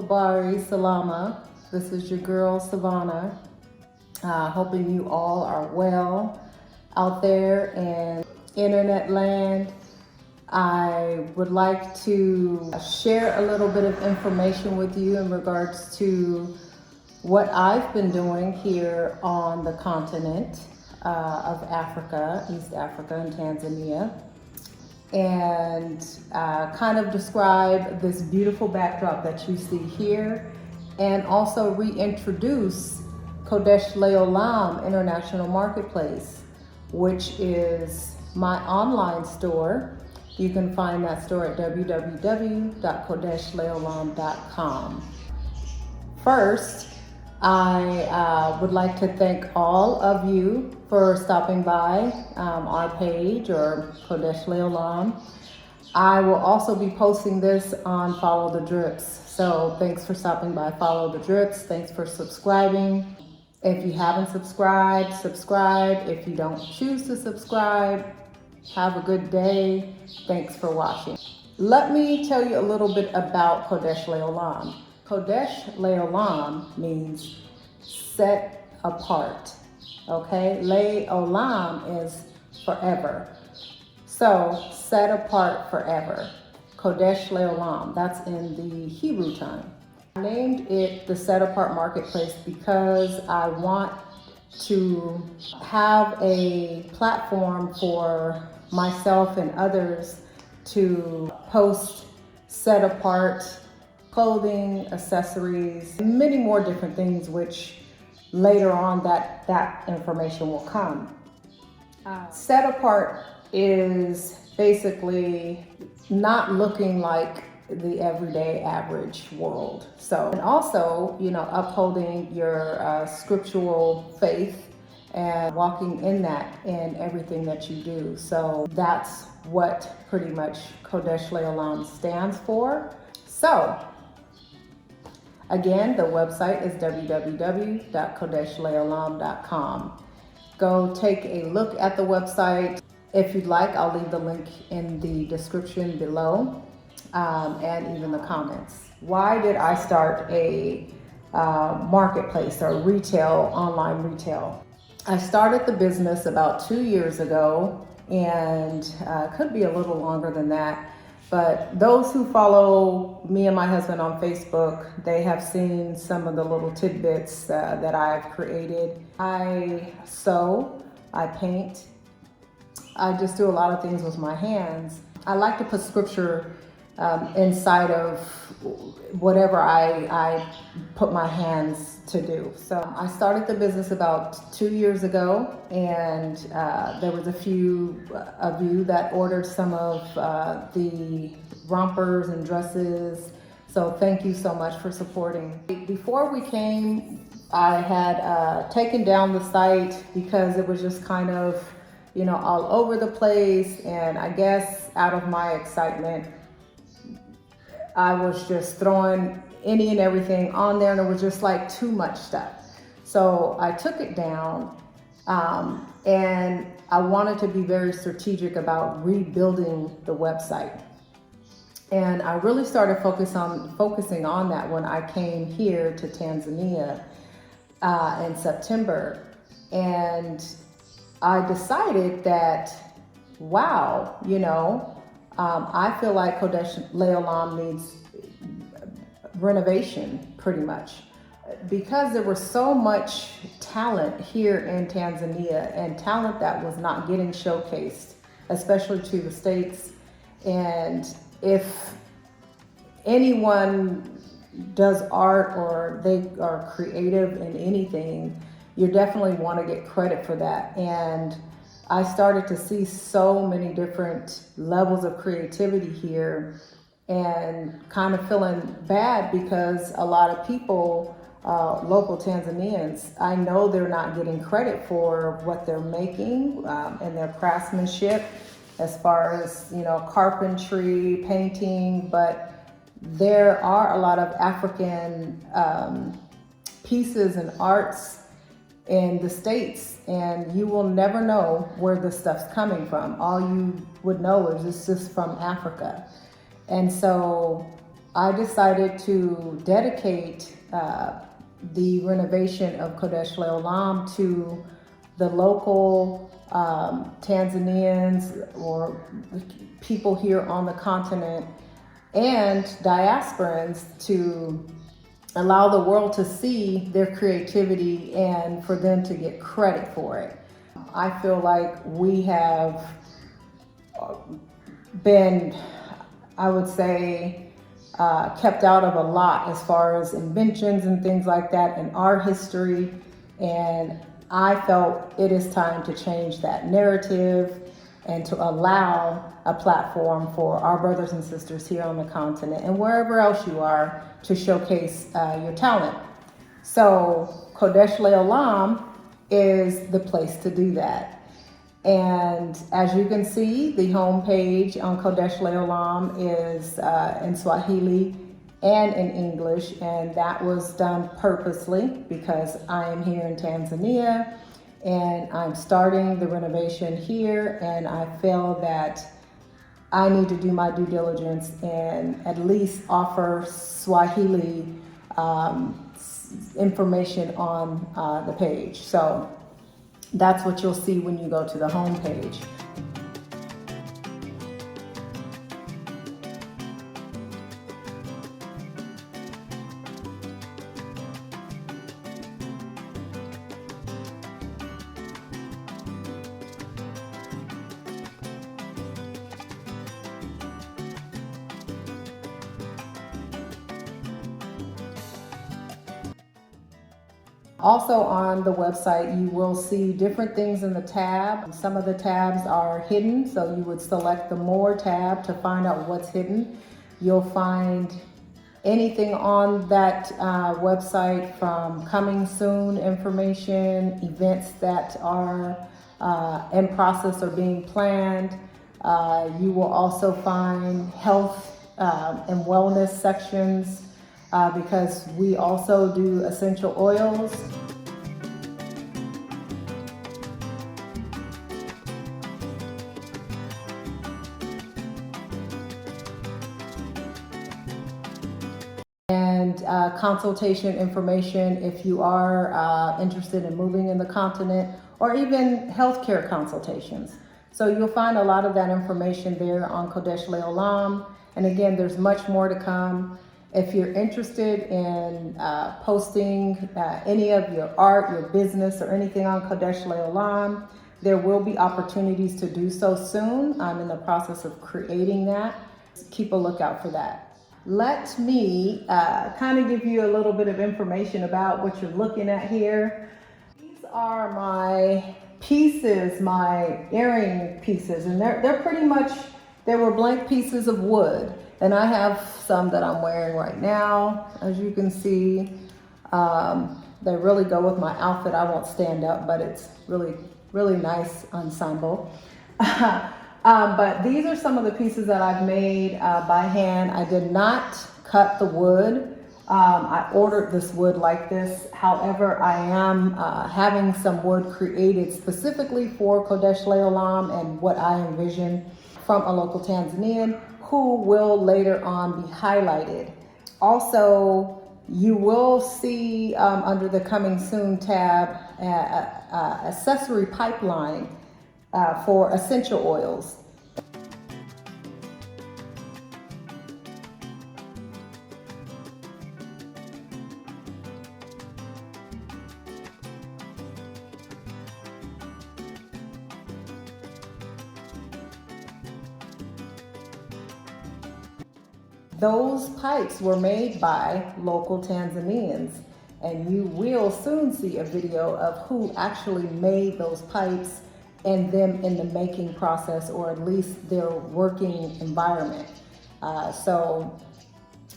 Habari Salama. This is your girl Savannah. Hoping you all are well out there in internet land. I would like to share a little bit of information with you in regards to what I've been doing here on the continent of Africa, East Africa and Tanzania, and kind of describe this beautiful backdrop that you see here, and also reintroduce Kodesh Leolam International Marketplace, which is my online store. You can find that store at www.kodeshleolam.com. First, I would like to thank all of you for stopping by our page or Kodesh Leolam. I will also be posting this on FollowThedripps. So thanks for stopping by FollowThedripps. Thanks for subscribing. If you haven't subscribed, subscribe. If you don't choose to subscribe, have a good day. Thanks for watching. Let me tell you a little bit about Kodesh Leolam. Kodesh Leolam means set apart, okay? Leolam is forever. So set apart forever. Kodesh Leolam, that's in the Hebrew time. I named it the Set Apart Marketplace because I want to have a platform for myself and others to post set apart clothing, accessories, many more different things, which later on that information will come. Set apart is basically not looking like the everyday average world. So, and also, upholding your scriptural faith and walking in that in everything that you do. So that's what pretty much Kodesh Leolam stands for. So again, the website is www.kodeshleolam.com. Go take a look at the website. If you'd like, I'll leave the link in the description below. And even the comments. Why did I start a marketplace or online retail? I started the business about 2 years ago, and could be a little longer than that. But those who follow me and my husband on Facebook, they have seen some of the little tidbits that I've created. I sew, I paint, I just do a lot of things with my hands. I like to put scripture inside of whatever I put my hands to do. So I started the business about 2 years ago, and there was a few of you that ordered some of the rompers and dresses. So thank you so much for supporting. Before we came, I had taken down the site because it was just kind of, all over the place. And I guess out of my excitement, I was just throwing any and everything on there, and it was just like too much stuff. So I took it down, and I wanted to be very strategic about rebuilding the website. And I really started focusing on that when I came here to Tanzania in September. And I decided that, wow, I feel like Kodesh Leolam needs renovation pretty much, because there was so much talent here in Tanzania, and talent that was not getting showcased, especially to the States. And if anyone does art or they are creative in anything, you definitely want to get credit for that. And I started to see so many different levels of creativity here, and kind of feeling bad because a lot of people, local Tanzanians, I know they're not getting credit for what they're making and their craftsmanship as far as, carpentry, painting, but there are a lot of African pieces and arts in the States, and you will never know where this stuff's coming from. All you would know is it's just from Africa. And so I decided to dedicate the renovation of Kodesh Leolam to the local Tanzanians or people here on the continent and diasporans, to allow the world to see their creativity and for them to get credit for it. I feel like we have been, I would say, kept out of a lot as far as inventions and things like that in our history. And I felt it is time to change that narrative and to allow a platform for our brothers and sisters here on the continent and wherever else you are to showcase your talent. So Kodesh Leolam is the place to do that. And as you can see, the homepage on Kodesh Leolam is in Swahili and in English, and that was done purposely because I am here in Tanzania and I'm starting the renovation here, and I feel that I need to do my due diligence and at least offer Swahili information on the page. So that's what you'll see when you go to the home page. Also on the website, you will see different things in the tab. Some of the tabs are hidden, so you would select the More tab to find out what's hidden. You'll find anything on that website from coming soon information, events that are in process or being planned. You will also find health and wellness sections, because we also do essential oils. And consultation information if you are interested in moving in the continent, or even healthcare consultations. So you'll find a lot of that information there on Kodesh Leolam. And again, there's much more to come. If you're interested in posting any of your art, your business, or anything on Kodesh Leolam, there will be opportunities to do so soon. I'm in the process of creating that. Keep a lookout for that. Let me kind of give you a little bit of information about what you're looking at here. These are my pieces, my earring pieces, and they're pretty much, they were blank pieces of wood. And I have some that I'm wearing right now, as you can see. They really go with my outfit. I won't stand up, but it's really, really nice ensemble. But these are some of the pieces that I've made by hand. I did not cut the wood. I ordered this wood like this. However, I am having some wood created specifically for Kodesh Leolam and what I envision from a local Tanzanian, who will later on be highlighted. Also, you will see under the Coming Soon tab accessory pipeline for essential oils. Those pipes were made by local Tanzanians, and you will soon see a video of who actually made those pipes and them in the making process, or at least their working environment. So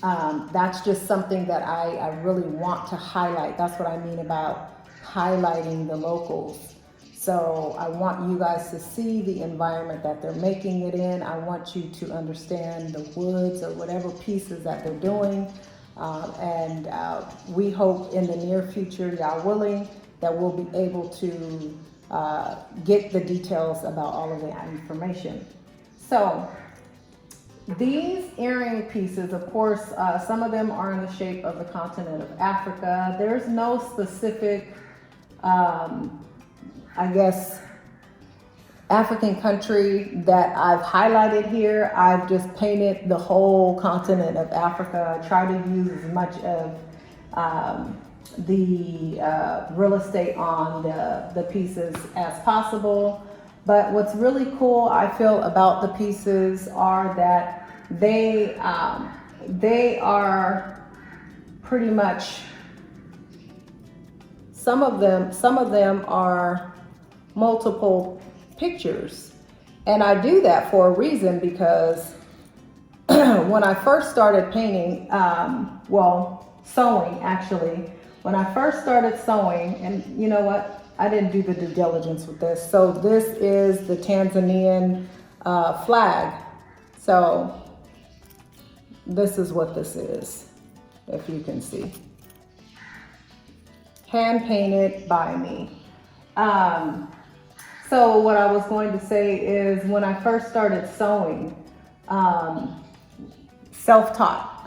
that's just something that I really want to highlight. That's what I mean about highlighting the locals. So I want you guys to see the environment that they're making it in. I want you to understand the woods or whatever pieces that they're doing. And we hope in the near future, y'all willing, that we'll be able to get the details about all of that information. So These earring pieces, of course, some of them are in the shape of the continent of Africa. There's no specific, I guess, African country that I've highlighted here. I've just painted the whole continent of Africa. I try to use as much of the real estate on the pieces as possible. But what's really cool, I feel, about the pieces are that they are pretty much, some of them are multiple pictures. And I do that for a reason, because when I first started painting, sewing actually, when I first started sewing, and you know what? I didn't do the due diligence with this. So this is the Tanzanian flag. So this is what this is, if you can see. Hand painted by me. So what I was going to say is, when I first started sewing, self-taught.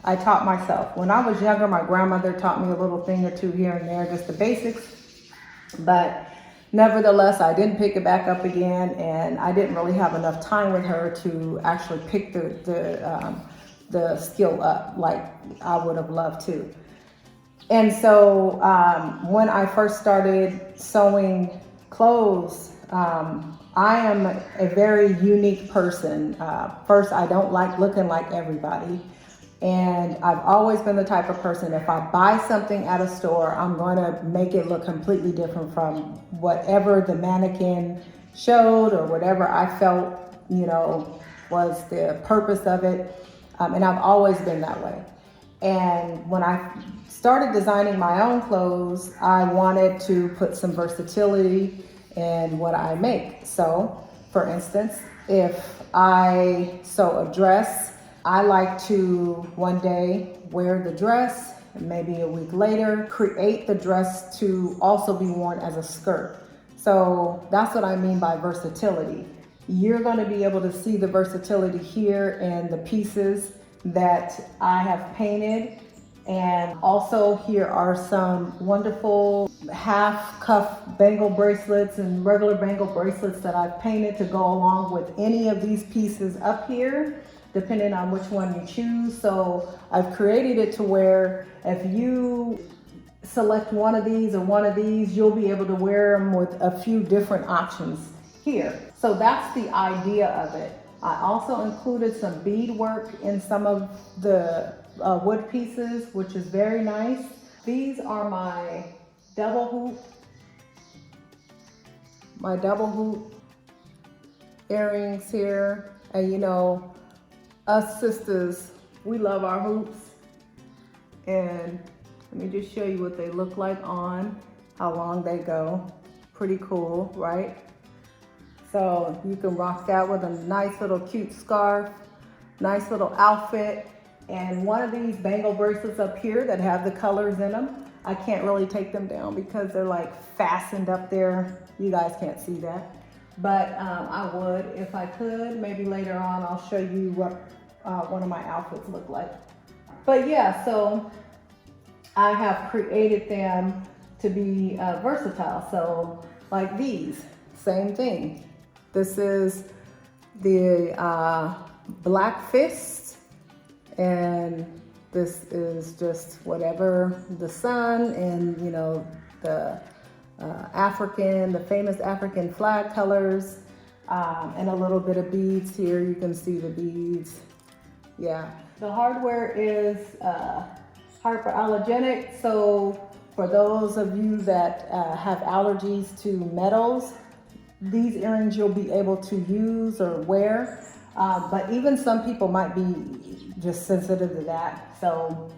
I taught myself. When I was younger, my grandmother taught me a little thing or two here and there, just the basics. But nevertheless, I didn't pick it back up again, and I didn't really have enough time with her to actually pick the skill up like I would have loved to. And so when I first started sewing clothes, I am a very unique person. First, I don't like looking like everybody. And I've always been the type of person, if I buy something at a store, I'm going to make it look completely different from whatever the mannequin showed or whatever I felt, was the purpose of it. And I've always been that way. And when I started designing my own clothes, I wanted to put some versatility in what I make. So, for instance, if I sew a dress, I like to one day wear the dress, and maybe a week later create the dress to also be worn as a skirt. So that's what I mean by versatility. You're going to be able to see the versatility here in the pieces that I have painted. And also here are some wonderful half cuff bangle bracelets and regular bangle bracelets that I've painted to go along with any of these pieces up here, depending on which one you choose. So I've created it to where if you select one of these or one of these, you'll be able to wear them with a few different options here. So that's the idea of it. I also included some beadwork in some of the wood pieces, which is very nice. These are my double hoop earrings here. And us sisters, we love our hoops. And let me just show you what they look like on, how long they go. Pretty cool, right? So you can rock that with a nice little cute scarf, nice little outfit. And one of these bangle bracelets up here that have the colors in them, I can't really take them down because they're like fastened up there. You guys can't see that. But I would if I could. Maybe later on I'll show you what one of my outfits look like. But yeah, so I have created them to be versatile. So like these, same thing. This is the Black Fist, and this is just whatever the sun and the the famous African flag colors, and a little bit of beads here. You can see the beads. Yeah, the hardware is hyperallergenic, so for those of you that have allergies to metals, these earrings you'll be able to use or wear, but even some people might be just sensitive to that. So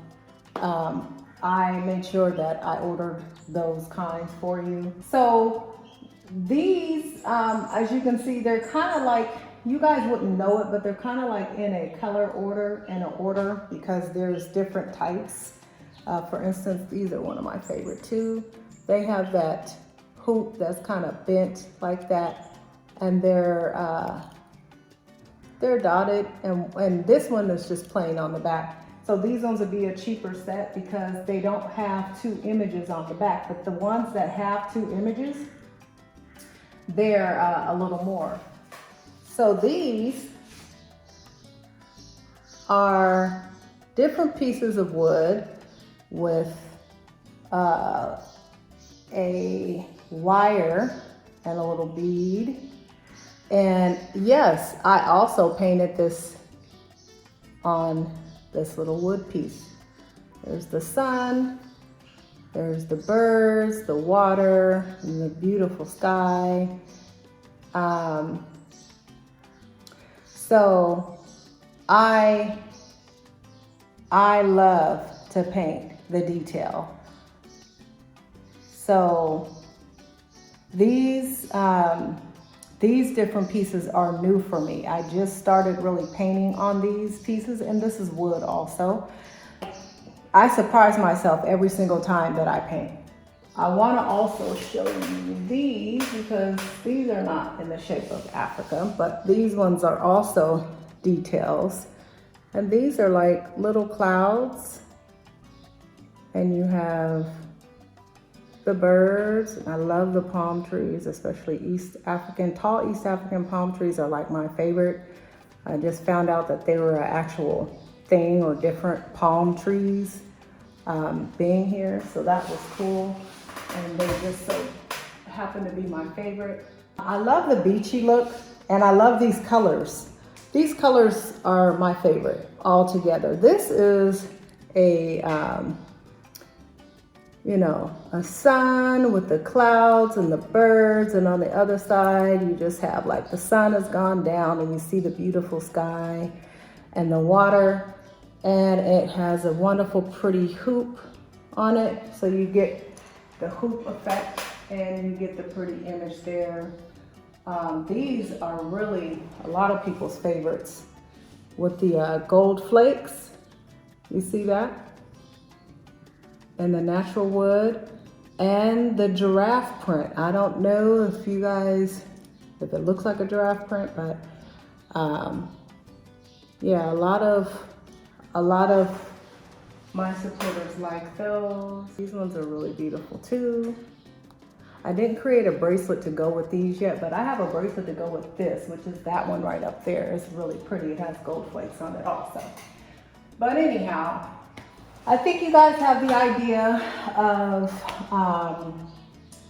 I made sure that I ordered those kinds for you. So these, as you can see, they're kind of like, you guys wouldn't know it, but they're kind of like in a color order, because there's different types. For instance, these are one of my favorite too. They have that hoop that's kind of bent like that, and they're they're dotted, and this one is just plain on the back. So these ones would be a cheaper set because they don't have 2 images on the back, but the ones that have 2 images, they're a little more. So these are different pieces of wood with a wire and a little bead. And yes, I also painted this on this little wood piece. There's the sun, there's the birds, the water, and the beautiful sky. So I love to paint the detail. So these different pieces are new for me. I just started really painting on these pieces, and this is wood also. I surprise myself every single time that I paint. I want to also show you these because these are not in the shape of Africa, but these ones are also details. And these are like little clouds, and you have the birds. I love the palm trees, especially tall East African palm trees are like my favorite. I just found out that they were an actual thing, or different palm trees being here, so that was cool. And they just so happen to be my favorite. I love the beachy look, and I love these colors. These colors are my favorite altogether. This is a sun with the clouds and the birds, and on the other side you just have like the sun has gone down and you see the beautiful sky and the water, and it has a wonderful pretty hoop on it, so you get the hoop effect and you get the pretty image there. These are really a lot of people's favorites with the gold flakes. You see that? And the natural wood and the giraffe print. I don't know if it looks like a giraffe print, but yeah, a lot of my supporters like those. These ones are really beautiful too. I didn't create a bracelet to go with these yet, but I have a bracelet to go with this, which is that one right up there. It's really pretty. It has gold flakes on it also. But anyhow, I think you guys have the idea of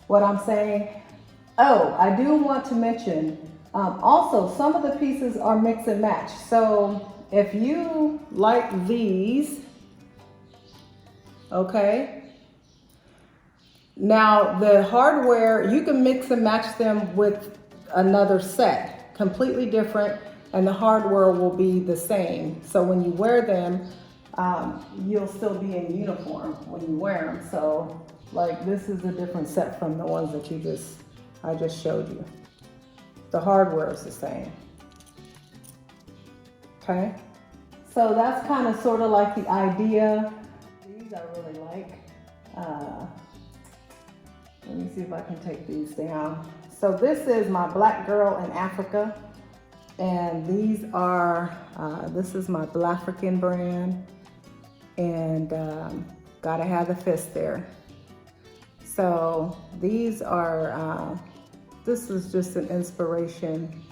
what I'm saying. Oh, I do want to mention, also some of the pieces are mix and match. So if you like these, okay, now the hardware, you can mix and match them with another set, completely different, and the hardware will be the same. So when you wear them, you'll still be in uniform when you wear them. So like this is a different set from the ones that I just showed you. The hardware is the same. Okay, so that's kind of sort of like the idea. These I really like. Let me see if I can take these down. So this is my Black Girl in Africa, and these are this is my Blafrican brand, and gotta have the fist there. So these are this is just an inspiration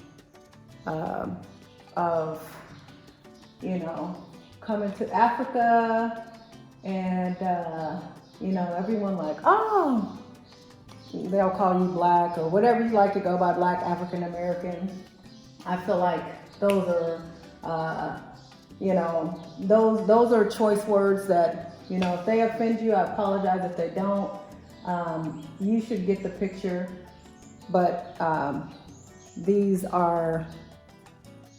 of coming to Africa, and everyone like, oh, they'll call you Black or whatever you like to go by, Black, African American. I feel like those are those are choice words that, if they offend you, I apologize if they don't. You should get the picture. But these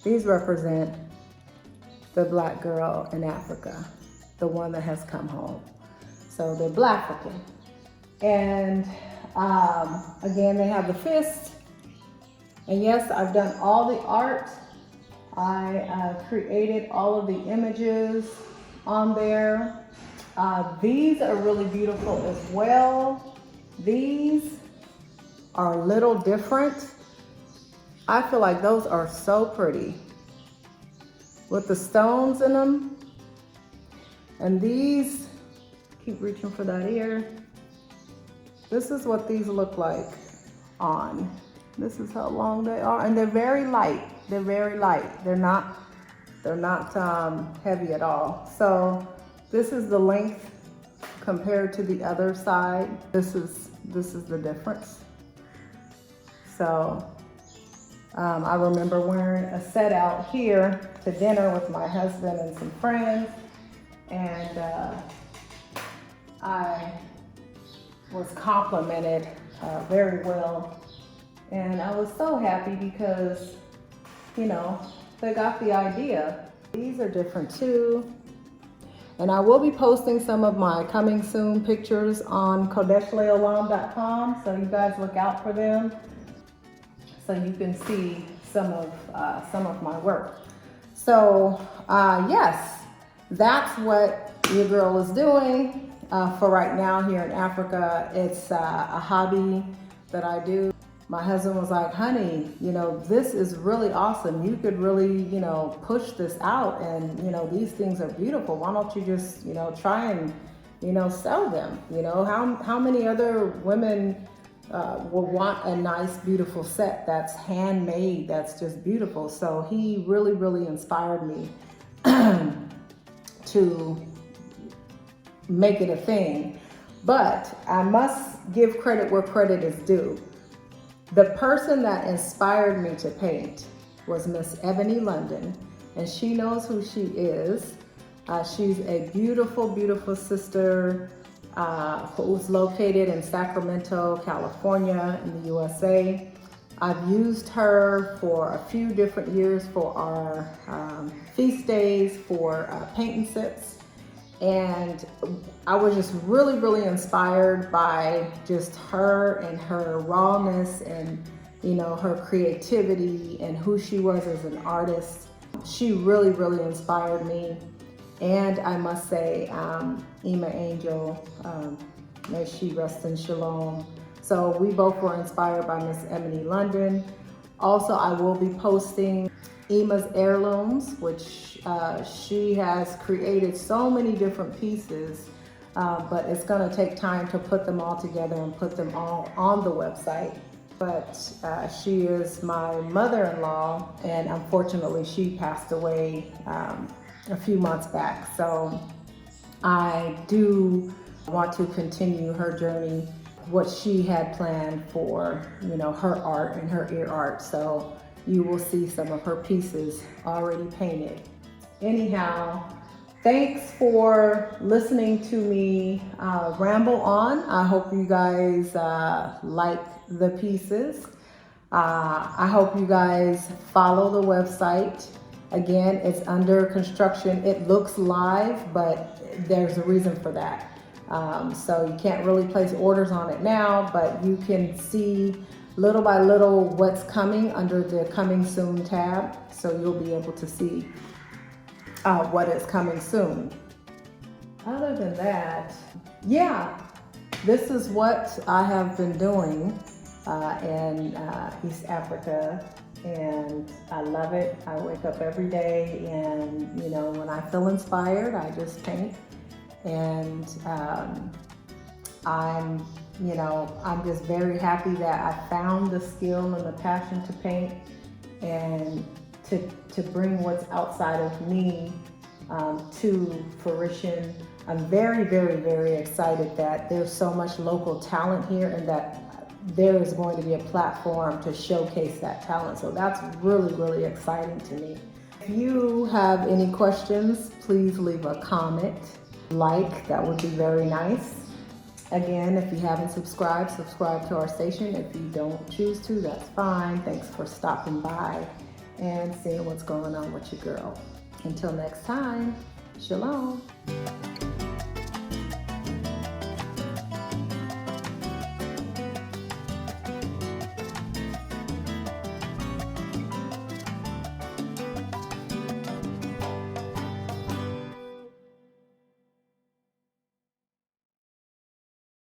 represent the Black girl in Africa, the one that has come home. So they're Blafrican. And again, they have the fist. And yes, I've done all the art. I created all of the images on there. These are really beautiful as well. These are a little different. I feel like those are so pretty. with the stones in them. And these, keep reaching for that ear. This is what these look like on. This is how long they are, and they're very light. They're very light. They're not heavy at all. So this is the length compared to the other side. This is the difference. So I remember wearing a set out here to dinner with my husband and some friends, and I was complimented very well, and I was so happy because, you know, they got the idea. These are different too. And I will be posting some of my coming soon pictures on kodeshleolam.com, so you guys look out for them so you can see some of my work. So yes, that's what your girl is doing for right now here in Africa. It's a hobby that I do. My husband was like, honey, you know, this is really awesome. You could really, you know, push this out, and, you know, these things are beautiful. Why don't you just, you know, try and, you know, sell them? You know, how many other women will want a nice, beautiful set that's handmade, that's just beautiful? So he really, really inspired me to make it a thing. But I must give credit where credit is due. The person that inspired me to paint was Miss Ebony London, and she knows who she is. She's a beautiful, beautiful sister who's located in Sacramento, California, in the USA. I've used her for a few different years for our feast days, for paint and sips. And I was just really, really inspired by just her and her rawness and, you know, her creativity and who she was as an artist. She really, really inspired me. And I must say, Ima Angel, may she rest in shalom. So we both were inspired by Miss Ebony London. Also, I will be posting Ima's heirlooms, which she has created so many different pieces, but it's going to take time to put them all together and put them all on the website. But she is my mother-in-law, and unfortunately she passed away a few months back. So I do want to continue her journey, what she had planned for, you know, her art and her ear art. So you will see some of her pieces already painted. Anyhow, thanks for listening to me ramble on. I hope you guys like the pieces. I hope you guys follow the website. Again, it's under construction. It looks live, but there's a reason for that. So you can't really place orders on it now, but you can see little by little what's coming under the coming soon tab. So you'll be able to see what is coming soon. Other than that, yeah, this is what I have been doing in East Africa, and I love it. I wake up every day, and, you know, when I feel inspired, I just paint. And I'm just very happy that I found the skill and the passion to paint and to bring what's outside of me to fruition. I'm very, very, very excited that there's so much local talent here, and that there is going to be a platform to showcase that talent. So that's really, really exciting to me. If you have any questions, please leave a comment. That would be very nice. Again, if you haven't subscribed, subscribe to our station. If you don't choose to, that's fine. Thanks for stopping by and seeing what's going on with your girl. Until next time, shalom.